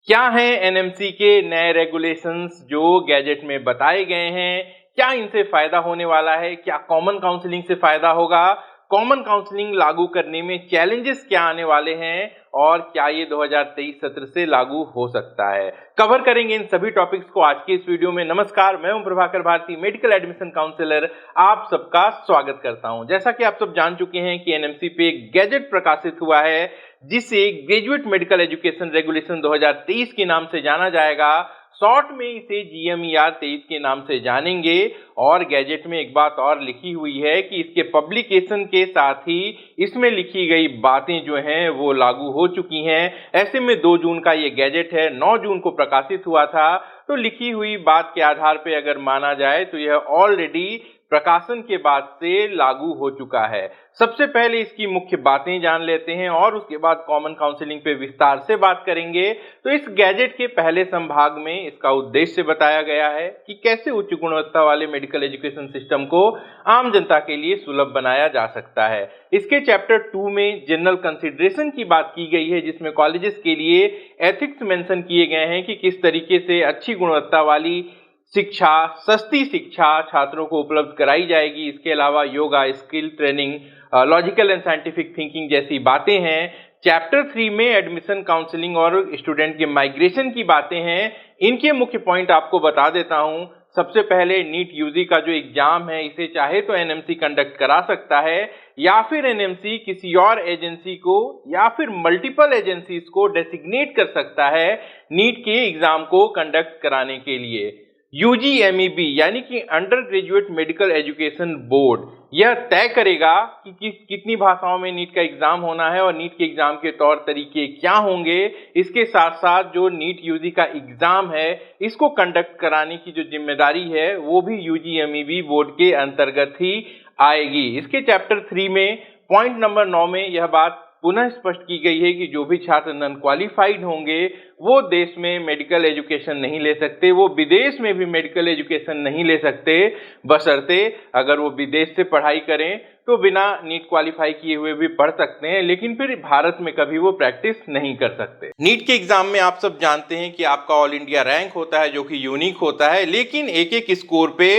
क्या है एनएमसी के नए रेगुलेशंस जो गैजेट में बताए गए हैं? क्या इनसे फायदा होने वाला है? क्या कॉमन काउंसलिंग से फायदा होगा? कॉमन काउंसलिंग लागू करने में चैलेंजेस क्या आने वाले हैं और क्या ये 2023 सत्र से लागू हो सकता है? कवर करेंगे इन सभी टॉपिक्स को आज के इस वीडियो में। नमस्कार, मैं हूं Prabhakar Bharti, medical admission counsellor. आप सबका स्वागत करता हूं। जैसा कि आप सब जान चुके हैं कि एनएमसी पे एक गैजेट प्रकाशित हुआ है जिसे ग्रेजुएट मेडिकल एजुकेशन रेगुलेशन 2023 के नाम से जाना जाएगा। शॉर्ट में इसे GMER 23 के नाम से जानेंगे। और गैजेट में एक बात और लिखी हुई है कि इसके पब्लिकेशन के साथ ही इसमें लिखी गई बातें जो हैं वो लागू हो चुकी हैं। ऐसे में 2 जून का ये गैजेट है, 9 जून को प्रकाशित हुआ था। तो लिखी हुई बात के आधार पर अगर माना जाए तो यह ऑलरेडी प्रकाशन के बाद से लागू हो चुका है। सबसे पहले इसकी मुख्य बातें जान लेते हैं और उसके बाद कॉमन काउंसलिंग पे विस्तार से बात करेंगे। तो इस गैजेट के पहले संभाग में इसका उद्देश्य बताया गया है कि कैसे उच्च गुणवत्ता वाले मेडिकल एजुकेशन सिस्टम को आम जनता के लिए सुलभ बनाया जा सकता है। इसके चैप्टर 2 में जनरल कंसिडरेशन की बात की गई है, जिसमें कॉलेजेस के लिए एथिक्स मेंशन किए गए हैं कि किस तरीके से अच्छी गुणवत्ता वाली शिक्षा, सस्ती शिक्षा छात्रों को उपलब्ध कराई जाएगी। इसके अलावा yoga, skill training, logical and scientific thinking जैसी बातें हैं। चैप्टर 3 में एडमिशन काउंसलिंग और स्टूडेंट के माइग्रेशन की बातें हैं। इनके मुख्य पॉइंट आपको बता देता हूं। सबसे पहले नीट यूजी का जो एग्जाम है, इसे चाहे तो एनएमसी कंडक्ट करा सकता है या फिर एनएमसी किसी और एजेंसी को या फिर मल्टीपल एजेंसीज को डेसिग्नेट कर सकता है नीट के एग्जाम को कंडक्ट कराने के लिए। UGMEB यानी कि under graduate medical education board यह तय करेगा कि कितनी भाषाओं में नीट का एग्जाम होना है और नीट के एग्जाम के तौर तरीके क्या होंगे। इसके साथ साथ जो नीट यूजी का एग्जाम है, इसको कंडक्ट कराने की जो जिम्मेदारी है वो भी UGMEB बोर्ड के अंतर्गत ही आएगी। इसके चैप्टर 3 में पॉइंट नंबर 9 में यह बात पुनः स्पष्ट की गई है कि जो भी छात्र नॉन क्वालिफाइड होंगे वो देश में मेडिकल एजुकेशन नहीं ले सकते, वो विदेश में भी मेडिकल एजुकेशन नहीं ले सकते, बशर्ते अगर वो विदेश से पढ़ाई करें तो बिना नीट क्वालिफाई किए हुए भी पढ़ सकते हैं, लेकिन फिर भारत में कभी वो प्रैक्टिस नहीं कर सकते। नीट के एग्जाम में आप सब जानते हैं कि आपका ऑल इंडिया रैंक होता है जो कि यूनिक होता है, लेकिन एक एक स्कोर पे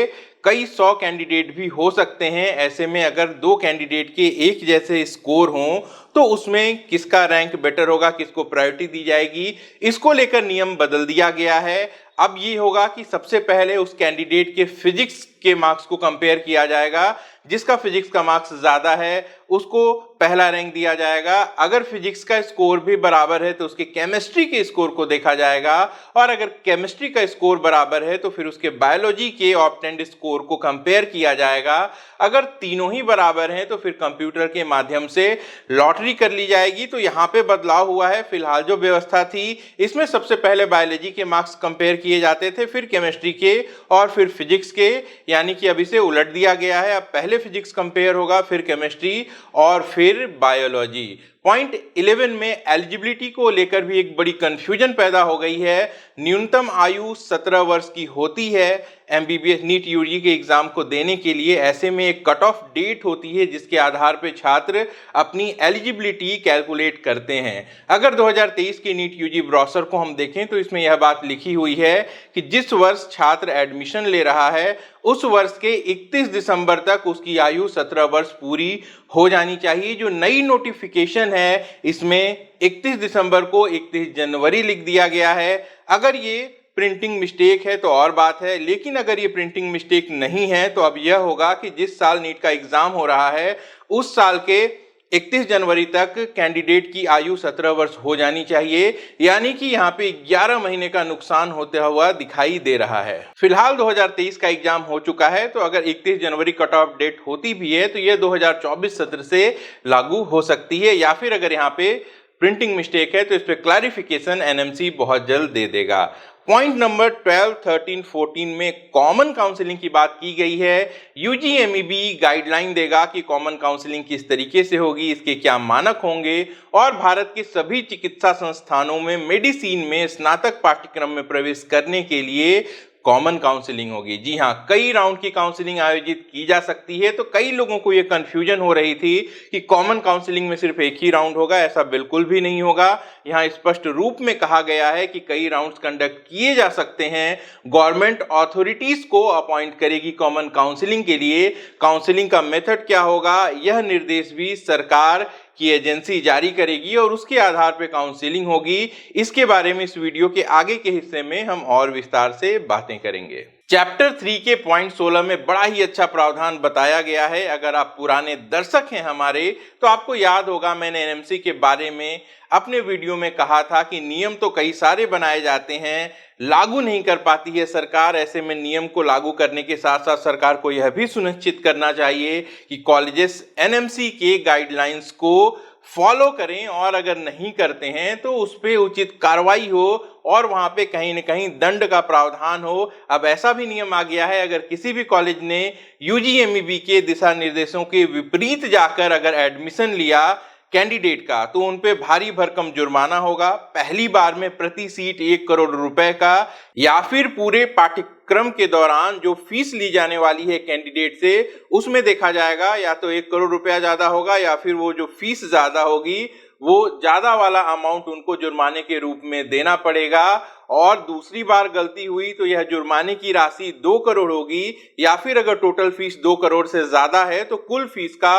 कई 100 कैंडिडेट भी हो सकते हैं। ऐसे में अगर 2 कैंडिडेट के एक जैसे स्कोर हों तो उसमें किसका रैंक बेटर होगा, किसको प्रायोरिटी दी जाएगी, इसको लेकर नियम बदल दिया गया है। अब ये होगा कि सबसे पहले उस कैंडिडेट के फिजिक्स के मार्क्स को कंपेयर किया जाएगा। जिसका फिजिक्स का मार्क्स ज्यादा है उसको पहला रैंक दिया जाएगा। अगर फिजिक्स का स्कोर भी बराबर है तो उसके केमिस्ट्री के स्कोर को देखा जाएगा, और अगर केमिस्ट्री का स्कोर बराबर है तो फिर उसके बायोलॉजी के ऑप्टेंड स्कोर को कंपेयर किया जाएगा। अगर तीनों ही बराबर हैं तो फिर कंप्यूटर के माध्यम से लॉटरी कर ली जाएगी। तो यहाँ पे बदलाव हुआ है। फिलहाल जो व्यवस्था थी इसमें सबसे पहले बायोलॉजी के मार्क्स कंपेयर किए जाते थे, फिर केमिस्ट्री के और फिर फिजिक्स के, यानी कि अभी से उलट दिया गया है। अब पहले फिजिक्स कंपेयर होगा, फिर केमिस्ट्री और फिर बायोलॉजी। पॉइंट 11 में एलिजिबिलिटी को लेकर भी एक बड़ी कंफ्यूजन पैदा हो गई है। न्यूनतम आयु 17 वर्ष की होती है MBBS नीट यूजी के एग्जाम को देने के लिए। ऐसे में एक कट ऑफ डेट होती है जिसके आधार पर छात्र अपनी एलिजिबिलिटी कैलकुलेट करते हैं। अगर 2023 के नीट यूजी ब्रोशर को हम देखें तो इसमें यह बात लिखी हुई है कि जिस वर्ष छात्र एडमिशन ले रहा है उस वर्ष के 31 दिसंबर तक उसकी आयु 17 वर्ष पूरी हो जानी चाहिए। जो नई नोटिफिकेशन है इसमें 31 दिसंबर को 31 जनवरी लिख दिया गया है। अगर ये प्रिंटिंग मिस्टेक है तो और बात है, लेकिन अगर ये प्रिंटिंग मिस्टेक नहीं है तो अब यह होगा कि जिस साल नीट का एग्जाम हो रहा है उस साल के 31 जनवरी तक कैंडिडेट की आयु 17 वर्ष हो जानी चाहिए, यानी कि यहाँ पे 11 महीने का नुकसान होते हुआ दिखाई दे रहा है। फिलहाल 2023 का एग्जाम हो चुका है, तो अगर 31 जनवरी कट ऑफ डेट होती भी है तो यह 2024 सत्र से लागू हो सकती है, या फिर अगर यहाँ पे प्रिंटिंग मिस्टेक है तो इस पर क्लैरिफिकेशन एनएमसी बहुत जल्द दे देगा। पॉइंट नंबर 12, 13, 14 में कॉमन काउंसलिंग की बात की गई है। UGMEB गाइडलाइन देगा कि कॉमन काउंसलिंग किस तरीके से होगी, इसके क्या मानक होंगे, और भारत के सभी चिकित्सा संस्थानों में मेडिसिन में स्नातक पाठ्यक्रम में प्रवेश करने के लिए कॉमन काउंसलिंग होगी। जी हाँ, कई राउंड की काउंसलिंग आयोजित की जा सकती है। तो कई लोगों को ये कंफ्यूजन हो रही थी कि कॉमन काउंसलिंग में सिर्फ एक ही राउंड होगा। ऐसा बिल्कुल भी नहीं होगा। यहाँ स्पष्ट रूप में कहा गया है कि कई राउंड्स कंडक्ट किए जा सकते हैं। गवर्नमेंट अथॉरिटीज को अपॉइंट करेगी कॉमन काउंसलिंग के लिए। काउंसलिंग का मेथड क्या होगा, यह निर्देश भी सरकार की एजेंसी जारी करेगी और उसके आधार पर काउंसलिंग होगी। इसके बारे में इस वीडियो के आगे के हिस्से में हम और विस्तार से बातें करेंगे। चैप्टर 3 के पॉइंट 16 में बड़ा ही अच्छा प्रावधान बताया गया है। अगर आप पुराने दर्शक हैं हमारे, तो आपको याद होगा मैंने एनएमसी के बारे में अपने वीडियो में कहा था कि नियम तो कई सारे बनाए जाते हैं, लागू नहीं कर पाती है सरकार। ऐसे में नियम को लागू करने के साथ साथ सरकार को यह भी सुनिश्चित करना चाहिए कि कॉलेजेस एनएमसी के गाइडलाइंस को फॉलो करें और अगर नहीं करते हैं तो उस पर उचित कार्रवाई हो और वहां पे कहीं न कहीं दंड का प्रावधान हो। अब ऐसा भी नियम आ गया है, अगर किसी भी कॉलेज ने यूजीएमईबी के दिशा निर्देशों के विपरीत जाकर अगर एडमिशन लिया कैंडिडेट का, तो उन पे भारी भरकम जुर्माना होगा। पहली बार में प्रति सीट 1 करोड़ रुपए का, या फिर पूरे पाठ्यक्रम के दौरान जो फीस ली जाने वाली है कैंडिडेट से, उसमें देखा जाएगा या तो 1 करोड़ रुपया ज्यादा होगा या फिर वो जो फीस ज्यादा होगी वो ज्यादा वाला अमाउंट उनको जुर्माने के रूप में देना पड़ेगा। और दूसरी बार गलती हुई तो यह जुर्माने की राशि 2 करोड़ होगी, या फिर अगर टोटल फीस 2 करोड़ से ज्यादा है तो कुल फीस का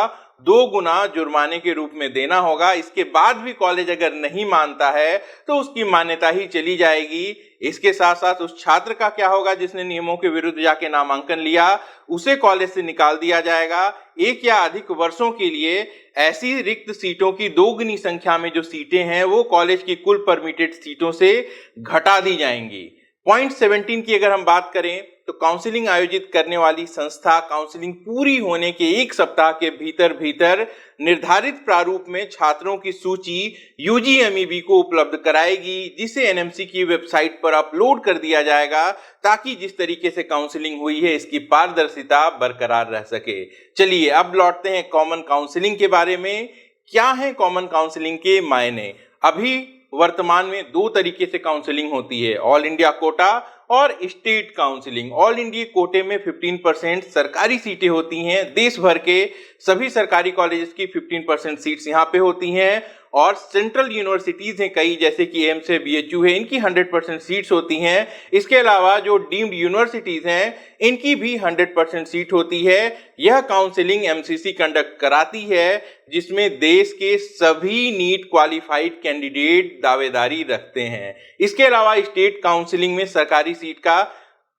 2 गुना जुर्माने के रूप में देना होगा। इसके बाद भी कॉलेज अगर नहीं मानता है तो उसकी मान्यता ही चली जाएगी। इसके साथ साथ उस छात्र का क्या होगा जिसने नियमों के विरुद्ध जाके नामांकन लिया, उसे कॉलेज से निकाल दिया जाएगा। 1 या अधिक वर्षों के लिए ऐसी रिक्त सीटों की 2 गुनी संख्या में जो सीटें हैं वो कॉलेज की कुल परमिटेड सीटों से घटा दी जाएंगी। पॉइंट 17 की अगर हम बात करें तो काउंसलिंग आयोजित करने वाली संस्था काउंसलिंग पूरी होने के 1 सप्ताह के भीतर भीतर निर्धारित प्रारूप में छात्रों की सूची यूजीएमईबी को उपलब्ध कराएगी, जिसे एनएमसी की वेबसाइट पर अपलोड कर दिया जाएगा ताकि जिस तरीके से काउंसलिंग हुई है इसकी पारदर्शिता बरकरार रह सके। चलिए अब लौटते हैं कॉमन काउंसलिंग के बारे में। क्या है कॉमन काउंसलिंग के मायने? अभी वर्तमान में 2 तरीके से काउंसलिंग होती है, ऑल इंडिया कोटा और स्टेट काउंसलिंग। ऑल इंडिया कोटे में 15% सरकारी सीटें होती हैं। देश भर के सभी सरकारी कॉलेजेस की 15% सीट्स यहाँ पे होती हैं। और सेंट्रल यूनिवर्सिटीज हैं कई, जैसे कि एम्स है, बीएचयू है, इनकी 100% सीट्स होती हैं। इसके अलावा जो डीम्ड यूनिवर्सिटीज हैं इनकी भी 100% सीट होती है। यह काउंसलिंग एमसीसी कंडक्ट कराती है, जिसमें देश के सभी नीट क्वालिफाइड कैंडिडेट दावेदारी रखते हैं। इसके अलावा स्टेट काउंसलिंग में सरकारी सीट का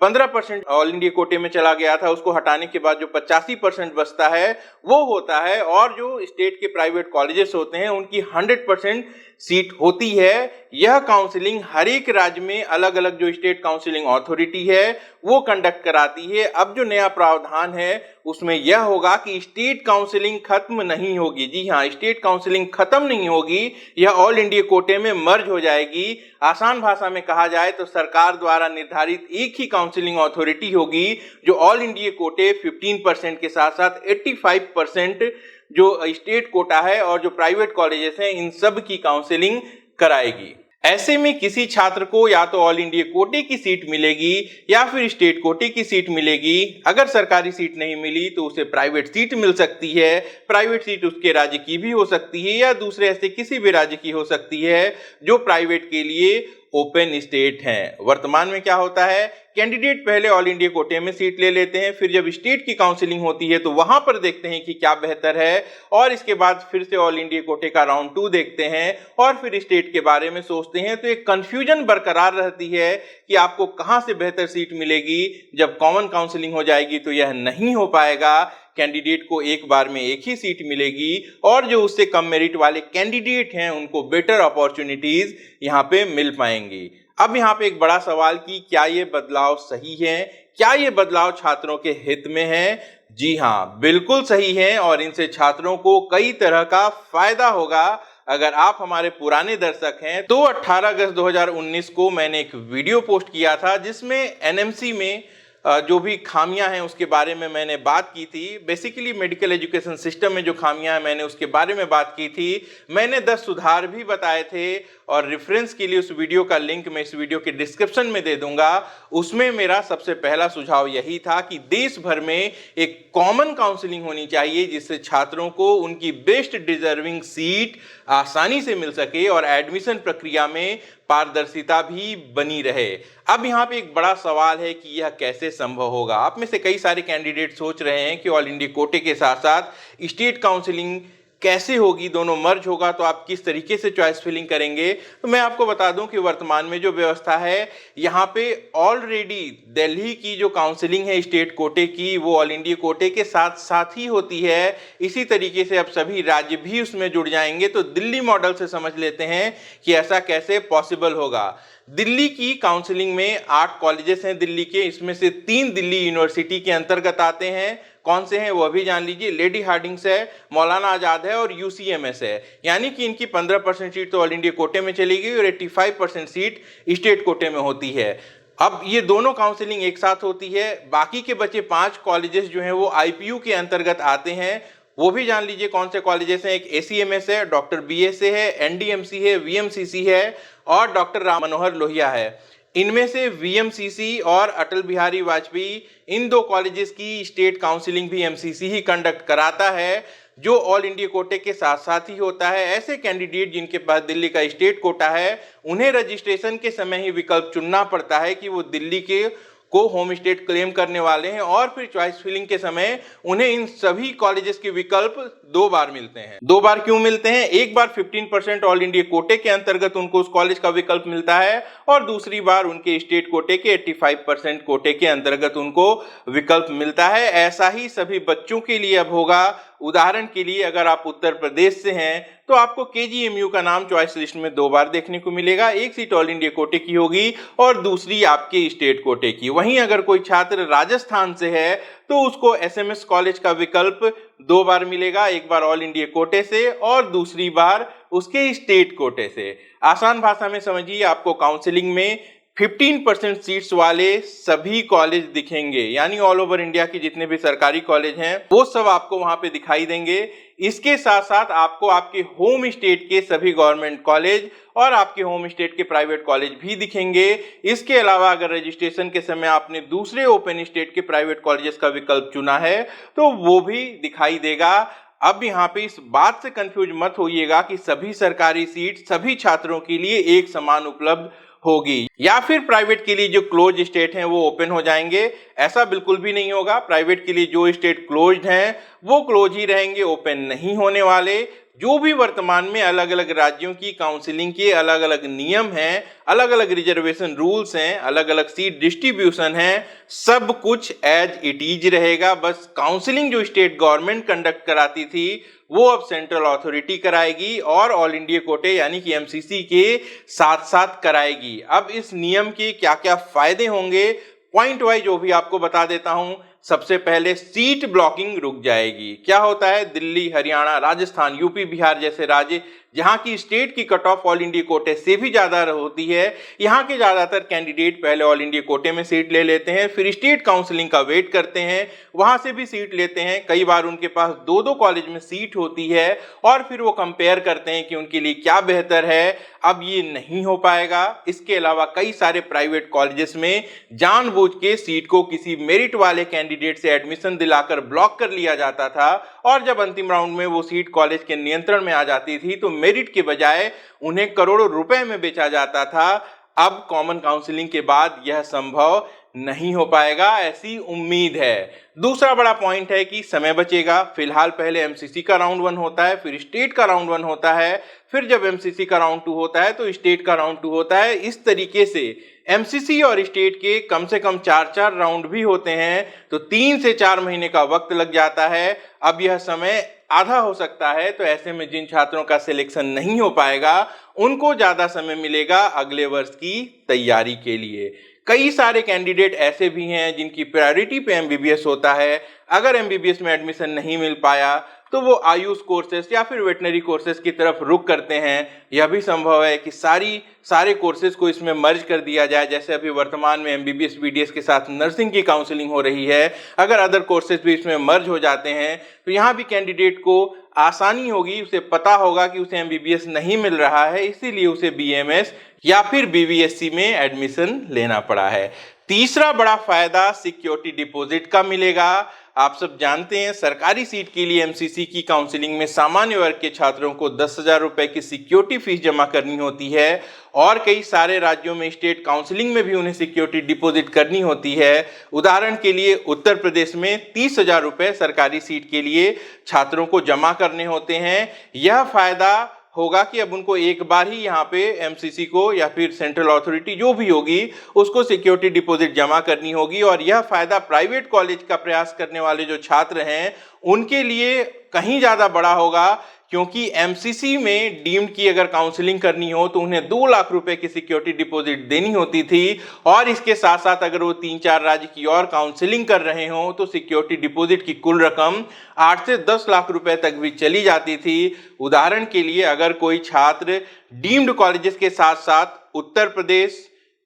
15% ऑल इंडिया कोटे में चला गया था, उसको हटाने के बाद जो 85% बचता है वो होता है। और जो स्टेट के प्राइवेट कॉलेजेस होते हैं उनकी 100% सीट होती है। यह काउंसलिंग हर एक राज्य में अलग अलग जो स्टेट काउंसलिंग अथॉरिटी है वो कंडक्ट कराती है। अब जो नया प्रावधान है उसमें यह होगा कि स्टेट काउंसलिंग खत्म नहीं होगी। जी हाँ, स्टेट काउंसलिंग खत्म नहीं होगी, यह ऑल इंडिया कोटे में मर्ज हो जाएगी। आसान भाषा में कहा जाए तो सरकार द्वारा निर्धारित एक ही काउंसलिंग अथॉरिटी होगी जो ऑल इंडिया कोटे 15% के साथ साथ 85% जो स्टेट कोटा है और जो प्राइवेट कॉलेजेस हैं इन सब की काउंसलिंग कराएगी। ऐसे में किसी छात्र को या तो ऑल इंडिया कोटे की सीट मिलेगी या फिर स्टेट कोटे की सीट मिलेगी। अगर सरकारी सीट नहीं मिली तो उसे प्राइवेट सीट मिल सकती है। प्राइवेट सीट उसके राज्य की भी हो सकती है या दूसरे ऐसे किसी भी राज्य की हो सकती है जो प्राइवेट के लिए ओपन स्टेट हैं। वर्तमान में क्या होता है, कैंडिडेट पहले ऑल इंडिया कोटे में सीट ले लेते हैं, फिर जब स्टेट की काउंसलिंग होती है तो वहां पर देखते हैं कि क्या बेहतर है, और इसके बाद फिर से ऑल इंडिया कोटे का राउंड 2 देखते हैं और फिर स्टेट के बारे में सोचते हैं। तो एक कंफ्यूजन बरकरार रहती है कि आपको कहां से बेहतर सीट मिलेगी। जब कॉमन काउंसलिंग हो जाएगी तो यह नहीं हो पाएगा। कैंडिडेट को एक बार में एक ही सीट मिलेगी और जो उससे कम मेरिट वाले कैंडिडेट हैं उनको बेटर अपॉर्चुनिटीज यहाँ पे मिल पाएंगी। अब यहाँ पे एक बड़ा सवाल कि क्या ये बदलाव सही है, क्या ये बदलाव छात्रों के हित में है? जी हाँ, बिल्कुल सही है और इनसे छात्रों को कई तरह का फायदा होगा। अगर आप हमारे पुराने दर्शक हैं तो 18 अगस्त 2019 को मैंने एक वीडियो पोस्ट किया था जिसमें एनएमसी में जो भी खामियां हैं उसके बारे में मैंने बात की थी। बेसिकली मेडिकल एजुकेशन सिस्टम में जो खामियां हैं मैंने उसके बारे में बात की थी। मैंने 10 सुधार भी बताए थे और रेफरेंस के लिए उस वीडियो का लिंक मैं इस वीडियो के डिस्क्रिप्शन में दे दूंगा। उसमें मेरा सबसे पहला सुझाव यही था कि देश भर में एक कॉमन काउंसलिंग होनी चाहिए जिससे छात्रों को उनकी बेस्ट डिजर्विंग सीट आसानी से मिल सके और एडमिशन प्रक्रिया में पारदर्शिता भी बनी रहे। अब यहाँ पे एक बड़ा सवाल है कि यह कैसे संभव होगा। आप में से कई सारे कैंडिडेट सोच रहे हैं कि ऑल इंडिया कोटे के साथ साथ स्टेट काउंसलिंग कैसे होगी, दोनों मर्ज होगा तो आप किस तरीके से चॉइस फिलिंग करेंगे। तो मैं आपको बता दूं कि वर्तमान में जो व्यवस्था है यहाँ पे ऑलरेडी दिल्ली की जो काउंसलिंग है स्टेट कोटे की वो ऑल इंडिया कोटे के साथ साथ ही होती है। इसी तरीके से अब सभी राज्य भी उसमें जुड़ जाएंगे। तो दिल्ली मॉडल से समझ लेते हैं कि ऐसा कैसे पॉसिबल होगा। दिल्ली की काउंसलिंग में 8 कॉलेजेस हैं दिल्ली के, इसमें से 3 दिल्ली यूनिवर्सिटी के अंतर्गत आते हैं। कौन से हैं वो भी जान लीजिए। लेडी हार्डिंग्स है, मौलाना आजाद है और यूसीएमएस है। यानी कि इनकी 15% सीट तो ऑल इंडिया कोटे में चलेगी और 85% सीट स्टेट कोटे में होती है। अब ये दोनों काउंसलिंग एक साथ होती है। बाकी के बचे 5 कॉलेजेस जो हैं वो आईपीयू के अंतर्गत आते हैं। वो भी जान लीजिए कौन से कॉलेजेस हैं। एक एसीएमएस है, डॉक्टर बीएसए है, एनडीएमसी है, वीएमसीसी है और डॉक्टर राम मनोहर लोहिया है। इनमें से वीएमसीसी और अटल बिहारी वाजपेयी इन 2 कॉलेजेस की स्टेट काउंसलिंग भी एमसीसी ही कंडक्ट कराता है, जो ऑल इंडिया कोटे के साथ साथ ही होता है। ऐसे कैंडिडेट जिनके पास दिल्ली का स्टेट कोटा है उन्हें रजिस्ट्रेशन के समय ही विकल्प चुनना पड़ता है कि वो दिल्ली के को होम स्टेट क्लेम करने वाले हैं और फिर चॉइस फिलिंग के समय उन्हें इन सभी कॉलेजेस के विकल्प 2 बार मिलते हैं। 2 बार क्यों मिलते हैं? एक बार 15% ऑल इंडिया कोटे के अंतर्गत उनको उस कॉलेज का विकल्प मिलता है और दूसरी बार उनके स्टेट कोटे के 85% कोटे के अंतर्गत उनको विकल्प मिलता है। ऐसा ही सभी बच्चों के लिए अब होगा। उदाहरण के लिए अगर आप उत्तर प्रदेश से हैं तो आपको केजीएमयू का नाम चॉइस लिस्ट में 2 बार देखने को मिलेगा। एक सीट ऑल इंडिया कोटे की होगी और दूसरी आपके स्टेट कोटे की। वहीं अगर कोई छात्र राजस्थान से है तो उसको एसएमएस कॉलेज का विकल्प 2 बार मिलेगा, एक बार ऑल इंडिया कोटे से और दूसरी बार उसके स्टेट कोटे से। आसान भाषा में समझिए, आपको काउंसलिंग में 15% सीट्स वाले सभी कॉलेज दिखेंगे, यानी ऑल ओवर इंडिया के जितने भी सरकारी कॉलेज हैं वो सब आपको वहां पे दिखाई देंगे। इसके साथ साथ आपको आपके होम स्टेट के सभी गवर्नमेंट कॉलेज और आपके होम स्टेट के प्राइवेट कॉलेज भी दिखेंगे। इसके अलावा अगर रजिस्ट्रेशन के समय आपने दूसरे ओपन स्टेट के प्राइवेट कॉलेजेस का विकल्प चुना है तो वो भी दिखाई देगा। अब यहाँ पे इस बात से कंफ्यूज मत होइएगा कि सभी सरकारी सीट सभी छात्रों के लिए एक समान उपलब्ध होगी या फिर प्राइवेट के लिए जो क्लोज स्टेट हैं वो ओपन हो जाएंगे। ऐसा बिल्कुल भी नहीं होगा। प्राइवेट के लिए जो स्टेट क्लोज्ड हैं वो क्लोज ही रहेंगे, ओपन नहीं होने वाले। जो भी वर्तमान में अलग अलग राज्यों की काउंसलिंग के अलग अलग नियम हैं, अलग अलग रिजर्वेशन रूल्स हैं, अलग अलग सीट डिस्ट्रीब्यूशन हैं, सब कुछ एज इट इज रहेगा। बस काउंसलिंग जो स्टेट गवर्नमेंट कंडक्ट कराती थी वो अब सेंट्रल अथॉरिटी कराएगी और ऑल इंडिया कोटे यानी कि एमसीसी के साथ साथ कराएगी। अब इस नियम के क्या क्या फायदे होंगे पॉइंट वाइज जो भी आपको बता देता हूं। सबसे पहले सीट ब्लॉकिंग रुक जाएगी। क्या होता है, दिल्ली, हरियाणा, राजस्थान, यूपी, बिहार जैसे राज्य जहां की स्टेट की कट ऑफ ऑल इंडिया कोटे से भी ज्यादा होती है, यहां के ज्यादातर कैंडिडेट पहले ऑल इंडिया कोटे में सीट ले लेते हैं, फिर स्टेट काउंसलिंग का वेट करते हैं, वहां से भी सीट लेते हैं। कई बार उनके पास 2-2 कॉलेज में सीट होती है और फिर वो कंपेयर करते हैं कि उनके लिए क्या बेहतर है। अब ये नहीं हो पाएगा। इसके अलावा कई सारे प्राइवेट कॉलेजेस में जानबूझ के सीट को किसी मेरिट वाले कैंडिडेट से एडमिशन दिलाकर ब्लॉक कर लिया जाता था और जब अंतिम राउंड में वो सीट कॉलेज के नियंत्रण में आ जाती थी तो मेरिट के बजाय उन्हें करोड़ों रुपए में बेचा जाता था। अब कॉमन काउंसलिंग के बाद यह संभव नहीं हो पाएगा, ऐसी उम्मीद है। दूसरा बड़ा पॉइंट है कि समय बचेगा। फिलहाल पहले एमसीसी का राउंड 1 होता है, फिर स्टेट का राउंड 1 होता है, फिर जब एमसीसी का राउंड 2 होता है तो स्टेट का राउंड 2 होता है। इस तरीके से एमसीसी और स्टेट के कम से कम 4-4 राउंड भी होते हैं तो 3 से 4 महीने का वक्त लग जाता है। अब यह समय आधा हो सकता है, तो ऐसे में जिन छात्रों का सिलेक्शन नहीं हो पाएगा उनको ज्यादा समय मिलेगा अगले वर्ष की तैयारी के लिए। कई सारे कैंडिडेट ऐसे भी हैं जिनकी प्रायोरिटी पे एमबीबीएस होता है। अगर एमबीबीएस में एडमिशन नहीं मिल पाया तो वो आयुष कोर्सेस या फिर वेटनरी कोर्सेस की तरफ रुख करते हैं। यह भी संभव है कि सारे कोर्सेज को इसमें मर्ज कर दिया जाए, जैसे अभी वर्तमान में एमबीबीएस बीडीएस के साथ नर्सिंग की काउंसलिंग हो रही है। अगर अदर कोर्सेज भी इसमें मर्ज हो जाते हैं तो यहाँ भी कैंडिडेट को आसानी होगी, उसे पता होगा कि उसे एमबीबीएस नहीं मिल रहा है, इसीलिए उसे बीएमएस या फिर बीवीएससी में एडमिशन लेना पड़ा है। तीसरा बड़ा फायदा सिक्योरिटी डिपॉजिट का मिलेगा। आप सब जानते हैं सरकारी सीट के लिए एमसीसी की काउंसलिंग में सामान्य वर्ग के छात्रों को 10,000 रुपए की सिक्योरिटी फीस जमा करनी होती है और कई सारे राज्यों में स्टेट काउंसलिंग में भी उन्हें सिक्योरिटी डिपॉजिट करनी होती है। उदाहरण के लिए उत्तर प्रदेश में 30,000 रुपए सरकारी सीट के लिए छात्रों को जमा करने होते हैं। यह फायदा होगा कि अब उनको एक बार ही यहाँ पे एमसीसी को या फिर सेंट्रल अथॉरिटी जो भी होगी उसको सिक्योरिटी डिपॉजिट जमा करनी होगी और यह फायदा प्राइवेट कॉलेज का प्रयास करने वाले जो छात्र हैं उनके लिए कहीं ज्यादा बड़ा होगा, क्योंकि एमसीसी में डीम्ड की अगर काउंसलिंग करनी हो तो उन्हें 2 लाख रुपए की सिक्योरिटी डिपॉजिट देनी होती थी और इसके साथ साथ अगर वो 3-4 राज्य की और काउंसलिंग कर रहे हो तो सिक्योरिटी डिपॉजिट की कुल रकम 8 से 10 लाख रुपए तक भी चली जाती थी। उदाहरण के लिए अगर कोई छात्र डीम्ड कॉलेजेस के साथ साथ उत्तर प्रदेश,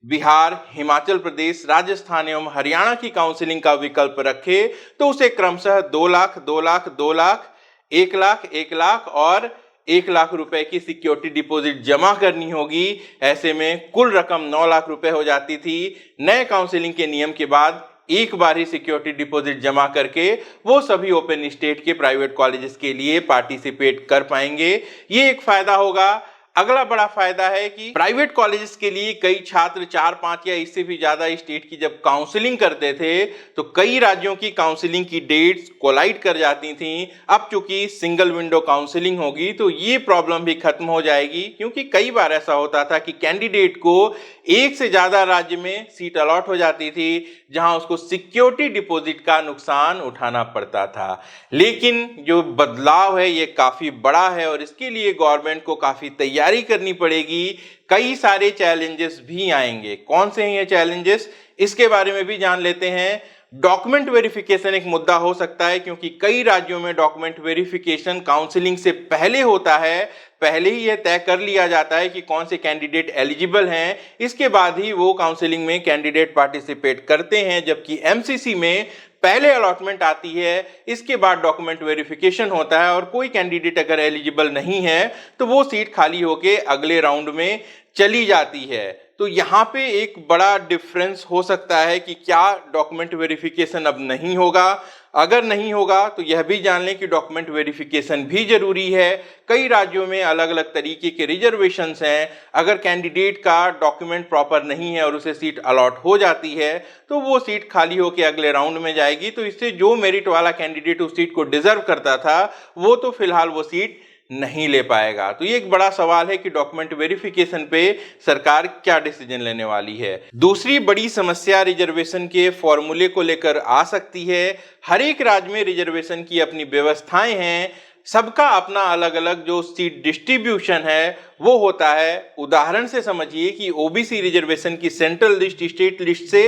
बिहार, हिमाचल प्रदेश, राजस्थान एवं हरियाणा की काउंसलिंग का विकल्प रखे तो उसे क्रमशः 2 लाख, 2 लाख, 2 लाख, 1 लाख, 1 लाख और 1 लाख रुपए की सिक्योरिटी डिपॉजिट जमा करनी होगी। ऐसे में कुल रकम 9 लाख रुपए हो जाती थी। नए काउंसलिंग के नियम के बाद एक बार ही सिक्योरिटी डिपॉजिट जमा करके वो सभी ओपन स्टेट के प्राइवेट कॉलेजेस के लिए पार्टिसिपेट कर पाएंगे। ये एक फायदा होगा। अगला बड़ा फायदा है कि प्राइवेट कॉलेजेस के लिए कई छात्र 4-5 या इससे भी ज्यादा स्टेट की जब काउंसलिंग करते थे तो कई राज्यों की काउंसलिंग की डेट्स कोलाइड कर जाती थी। अब चूंकि सिंगल विंडो काउंसलिंग होगी तो ये प्रॉब्लम भी खत्म हो जाएगी, क्योंकि कई बार ऐसा होता था कि कैंडिडेट को एक से ज्यादा राज्य में सीट अलॉट हो जाती थी जहां उसको सिक्योरिटी डिपॉजिट का नुकसान उठाना पड़ता था। लेकिन जो बदलाव है ये काफी बड़ा है और इसके लिए गवर्नमेंट को काफी तैयारी करनी पड़ेगी। कई सारे चैलेंजेस भी आएंगे। कौन से हैं ये चैलेंजेस, इसके बारे में भी जान लेते हैं। डॉक्यूमेंट वेरिफिकेशन एक मुद्दा हो सकता है, क्योंकि कई राज्यों में डॉक्यूमेंट वेरिफिकेशन काउंसलिंग से पहले होता है। पहले ही यह तय कर लिया जाता है कि कौन से कैंडिडेट एलिजिबल हैं, इसके बाद ही वो काउंसलिंग में कैंडिडेट पार्टिसिपेट करते हैं। जबकि एमसीसी में पहले अलॉटमेंट आती है, इसके बाद डॉक्यूमेंट वेरिफिकेशन होता है और कोई कैंडिडेट अगर एलिजिबल नहीं है तो वो सीट खाली होके अगले राउंड में चली जाती है। तो यहाँ पे एक बड़ा डिफरेंस हो सकता है कि क्या डॉक्यूमेंट वेरिफिकेशन अब नहीं होगा। अगर नहीं होगा तो यह भी जान लें कि डॉक्यूमेंट वेरिफिकेशन भी जरूरी है। कई राज्यों में अलग अलग तरीके के रिजर्वेशंस हैं। अगर कैंडिडेट का डॉक्यूमेंट प्रॉपर नहीं है और उसे सीट अलॉट हो जाती है तो वो सीट खाली होकर अगले राउंड में जाएगी। तो इससे जो मेरिट वाला कैंडिडेट उस सीट को डिजर्व करता था वो तो फिलहाल वो सीट नहीं ले पाएगा। तो ये एक बड़ा सवाल है कि डॉक्यूमेंट वेरिफिकेशन पे सरकार क्या डिसीजन लेने वाली है। दूसरी बड़ी समस्या रिजर्वेशन के फॉर्मूले को लेकर आ सकती है। हर एक राज्य में रिजर्वेशन की अपनी व्यवस्थाएं हैं, सबका अपना अलग अलग जो सीट डिस्ट्रीब्यूशन है वो होता है। उदाहरण से समझिए कि ओबीसी रिजर्वेशन की सेंट्रल लिस्ट स्टेट लिस्ट से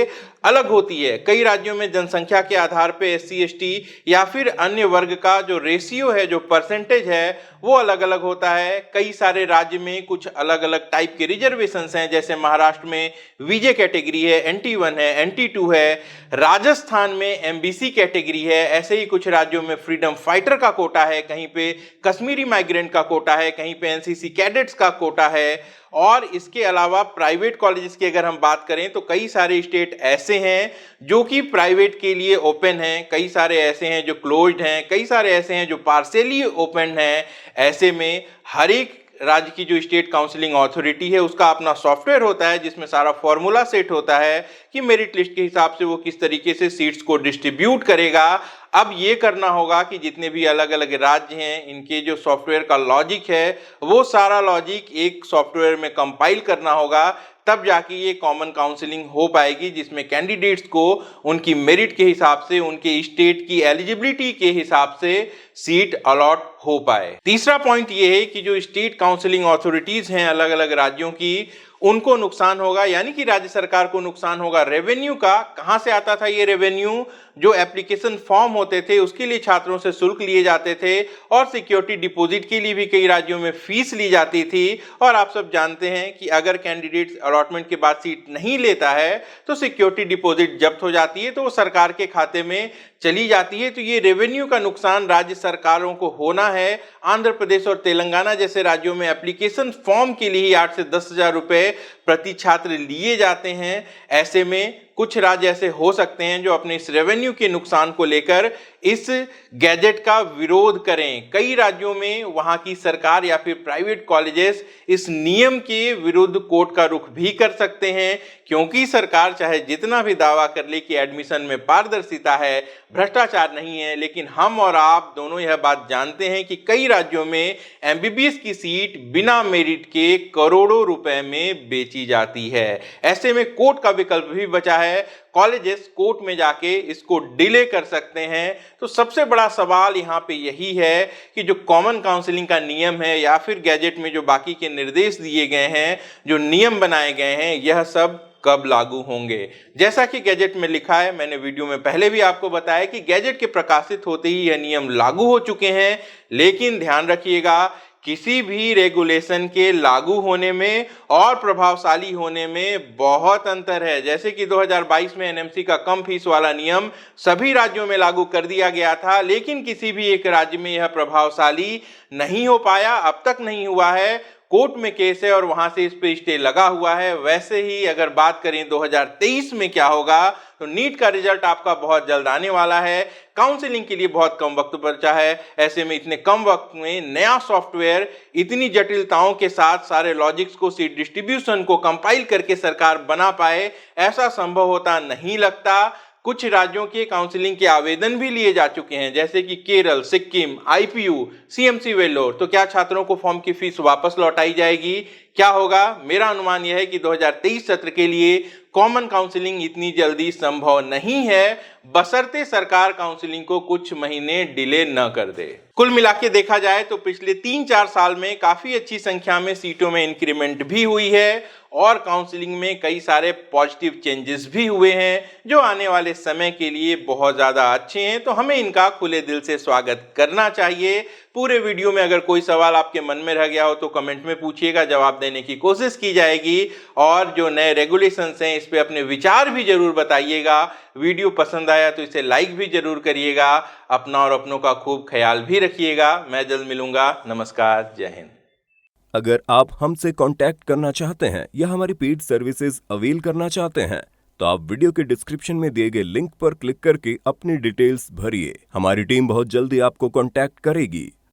अलग होती है। कई राज्यों में जनसंख्या के आधार पे एससी एसटी या फिर अन्य वर्ग का जो रेशियो है, जो परसेंटेज है वो अलग अलग होता है। कई सारे राज्य में कुछ अलग अलग टाइप के रिजर्वेशंस हैं, जैसे महाराष्ट्र में वीजे कैटेगरी है, NT1 है, NT2 है, राजस्थान में एमबीसी कैटेगरी है। ऐसे ही कुछ राज्यों में फ्रीडम फाइटर का कोटा है, कहीं पे कश्मीरी माइग्रेंट का कोटा है, कहीं पे एनसीसी कैडेट्स का कोटा है। और इसके अलावा प्राइवेट कॉलेजेस की अगर हम बात करें तो कई सारे स्टेट ऐसे हैं जो कि प्राइवेट के लिए ओपन हैं, कई सारे ऐसे हैं जो क्लोज्ड हैं, कई सारे ऐसे हैं जो पार्शियली ओपन हैं। ऐसे में हर एक राज्य की जो स्टेट काउंसलिंग अथॉरिटी है उसका अपना सॉफ्टवेयर होता है जिसमें सारा फॉर्मूला सेट होता है कि मेरिट लिस्ट के हिसाब से वो किस तरीके से सीट्स को डिस्ट्रीब्यूट करेगा। अब ये करना होगा कि जितने भी अलग अलग राज्य हैं इनके जो सॉफ्टवेयर का लॉजिक है वो सारा लॉजिक एक सॉफ्टवेयर में कंपाइल करना होगा, तब जाके ये कॉमन काउंसलिंग हो पाएगी जिसमें कैंडिडेट्स को उनकी मेरिट के हिसाब से, उनके स्टेट की एलिजिबिलिटी के हिसाब से सीट अलॉट हो पाए। तीसरा पॉइंट ये है कि जो स्टेट काउंसलिंग अथॉरिटीज हैं अलग अलग राज्यों की, उनको नुकसान होगा, यानी कि राज्य सरकार को नुकसान होगा। रेवेन्यू का कहां से आता था ये रेवेन्यू? जो एप्लीकेशन फॉर्म होते थे उसके लिए छात्रों से शुल्क लिए जाते थे और सिक्योरिटी डिपॉजिट के लिए भी कई राज्यों में फीस ली जाती थी। और आप सब जानते हैं कि अगर कैंडिडेट अलॉटमेंट के बाद सीट नहीं लेता है तो सिक्योरिटी डिपॉजिट जब्त हो जाती है, तो वो सरकार के खाते में चली जाती है। तो ये रेवेन्यू का नुकसान राज्य सरकारों को होना है। आंध्र प्रदेश और तेलंगाना जैसे राज्यों में एप्लीकेशन फॉर्म के लिए 8 से 10,000 रुपए प्रति छात्र लिए जाते हैं। ऐसे में कुछ राज्य ऐसे हो सकते हैं जो अपने इस रेवेन्यू के नुकसान को लेकर इस गैजेट का विरोध करें। कई राज्यों में वहां की सरकार या फिर प्राइवेट कॉलेजेस इस नियम के विरुद्ध कोर्ट का रुख भी कर सकते हैं, क्योंकि सरकार चाहे जितना भी दावा कर ले कि एडमिशन में पारदर्शिता है, भ्रष्टाचार नहीं है, लेकिन हम और आप दोनों यह बात जानते हैं कि कई राज्यों में एमबीबीएस की सीट बिना मेरिट के करोड़ों रुपए में बेची जाती है। ऐसे में कोर्ट का विकल्प भी बचा है। कॉलेजेस कोर्ट में जाके इसको डिले कर सकते हैं। तो सबसे बड़ा सवाल यहाँ पे यही है कि जो कॉमन काउंसलिंग का नियम है या फिर गैजेट में जो बाकी के निर्देश दिए गए हैं, जो नियम बनाए गए हैं, यह सब कब लागू होंगे। जैसा कि गैजेट में लिखा है, मैंने वीडियो में पहले भी आपको बताया कि गैजेट के प्रकाशित होते ही यह नियम लागू हो चुके हैं। लेकिन ध्यान रखिएगा, किसी भी रेगुलेशन के लागू होने में और प्रभावशाली होने में बहुत अंतर है। जैसे कि 2022 में एनएमसी का कम फीस वाला नियम सभी राज्यों में लागू कर दिया गया था, लेकिन किसी भी एक राज्य में यह प्रभावशाली नहीं हो पाया, अब तक नहीं हुआ है। कोर्ट में केस है और वहां से इस पे स्टे लगा हुआ है। वैसे ही अगर बात करें 2023 में क्या होगा, तो नीट का रिजल्ट आपका बहुत जल्द आने वाला है। काउंसलिंग के लिए बहुत कम वक्त बचा है। ऐसे में इतने कम वक्त में नया सॉफ्टवेयर इतनी जटिलताओं के साथ सारे लॉजिक्स को, सीट डिस्ट्रीब्यूशन को कंपाइल करके सरकार बना पाए, ऐसा संभव होता नहीं लगता। कुछ राज्यों के काउंसलिंग के आवेदन भी लिए जा चुके हैं, जैसे कि केरल, सिक्किम, आईपीयू, सीएमसी वेल्लोर। तो क्या छात्रों को फॉर्म की फीस वापस लौटाई जाएगी? क्या होगा? मेरा अनुमान यह है कि 2023 सत्र के लिए कॉमन काउंसलिंग इतनी जल्दी संभव नहीं है, बशर्ते सरकार काउंसलिंग को कुछ महीने डिले न कर दे। कुल मिला के देखा जाए तो पिछले 3-4 साल में काफी अच्छी संख्या में सीटों में इंक्रीमेंट भी हुई है और काउंसलिंग में कई सारे पॉजिटिव चेंजेस भी हुए हैं, जो आने वाले समय के लिए बहुत ज्यादा अच्छे हैं। तो हमें इनका खुले दिल से स्वागत करना चाहिए। पूरे वीडियो में अगर कोई सवाल आपके मन में रह गया हो तो कमेंट में पूछिएगा, जवाब देने की कोशिश की जाएगी। और जो नए रेगुलेशंस हैं इस पे अपने विचार भी जरूर बताइएगा। वीडियो पसंद आया तो इसे लाइक भी जरूर करिएगा। अपना और अपनों का खूब ख्याल भी रखिएगा। मैं जल्द मिलूंगा। नमस्कार, जय हिंद। अगर आप हमसे कांटेक्ट करना चाहते हैं या हमारी पेड सर्विसेज अवेल करना चाहते हैं तो आप वीडियो के डिस्क्रिप्शन में दिए गए लिंक पर क्लिक करके अपनी डिटेल्स भरिए। हमारी टीम बहुत जल्दी आपको कांटेक्ट करेगी।